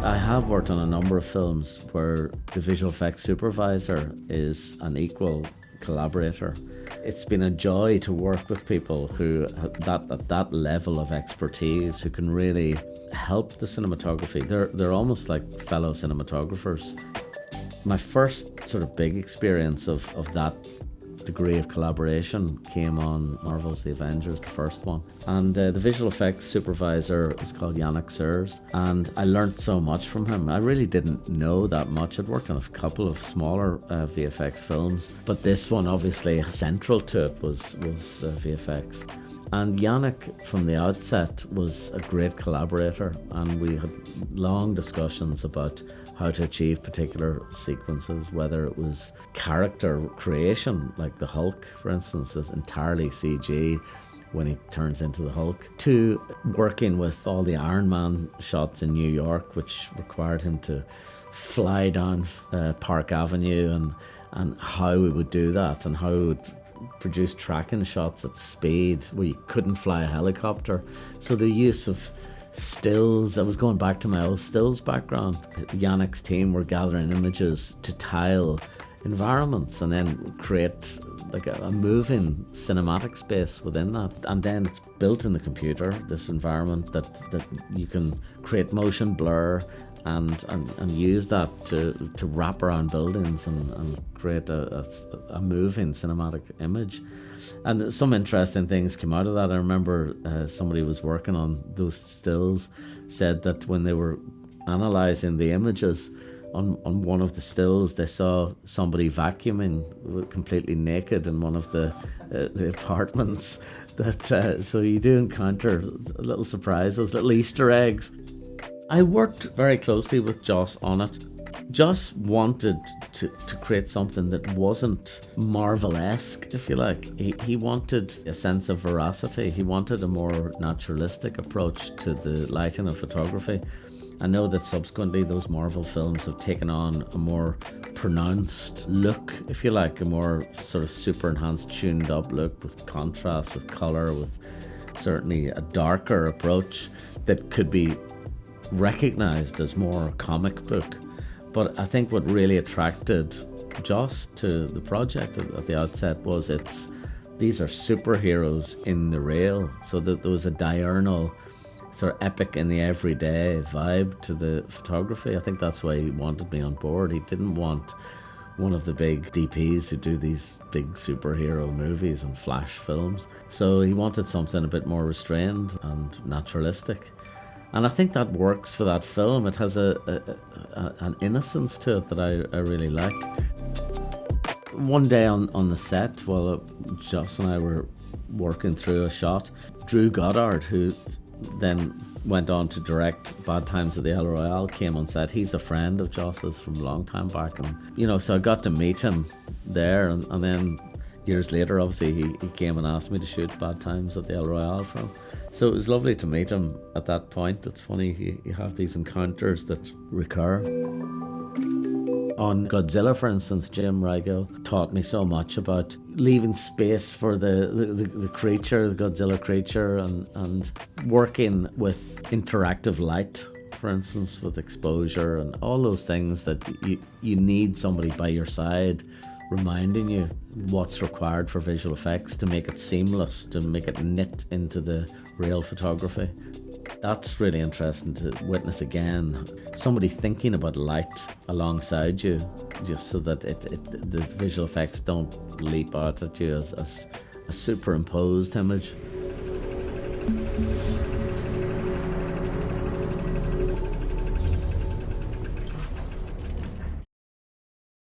I have worked on a number of films where the visual effects supervisor is an equal collaborator. It's been a joy to work with people who at that level of expertise, who can really help the cinematography. They're almost like fellow cinematographers. My first sort of big experience of that degree of collaboration came on Marvel's The Avengers, the first one. And the visual effects supervisor was called Yannick, and I learnt so much from him. I really didn't know that much. I'd worked on a couple of smaller VFX films, but this one, obviously central to it was VFX. And Yannick, from the outset, was a great collaborator, and we had long discussions about how to achieve particular sequences, whether it was character creation, like the Hulk, for instance, is entirely CG when he turns into the Hulk, to working with all the Iron Man shots in New York, which required him to fly down Park Avenue, and how we would do that, and how we would produce tracking shots at speed where you couldn't fly a helicopter. So the use of stills, I was going back to my old stills background. Yannick's team were gathering images to tile environments and then create like a moving cinematic space within that. And then it's built in the computer, this environment that you can create motion blur and use that to wrap around buildings and create a moving cinematic image. And some interesting things came out of that. I remember somebody was working on those stills said that when they were analysing the images, on one of the stills they saw somebody vacuuming completely naked in one of the apartments. So you do encounter little surprises, little Easter eggs. I worked very closely with Joss on it. Joss wanted to create something that wasn't Marvel-esque, if you like. He wanted a sense of veracity. He wanted a more naturalistic approach to the lighting and photography. I know that subsequently those Marvel films have taken on a more pronounced look, if you like, a more sort of super enhanced, tuned up look with contrast, with colour, with certainly a darker approach that could be recognised as more comic book. But I think what really attracted Joss to the project at the outset was these are superheroes in the real, so that there was a diurnal sort of epic in the everyday vibe to the photography. I think that's why he wanted me on board. He didn't want one of the big DPs who do these big superhero movies and flash films. So he wanted something a bit more restrained and naturalistic. And I think that works for that film. It has an innocence to it that I really liked. One day on the set, while Joss and I were working through a shot, Drew Goddard, who then went on to direct Bad Times at the El Royale, came on set. He's a friend of Joss's from a long time back, and so I got to meet him there, and then years later, obviously, he came and asked me to shoot Bad Times at the El Royale for him. So it was lovely to meet him at that point. It's funny, you have these encounters that recur. On Godzilla, for instance, Jim Rigel taught me so much about leaving space for the creature, the Godzilla creature, and working with interactive light, for instance, with exposure and all those things that you need somebody by your side reminding you what's required for visual effects to make it seamless, to make it knit into the real photography. That's really interesting to witness again. Somebody thinking about light alongside you, just so that the visual effects don't leap out at you as a superimposed image.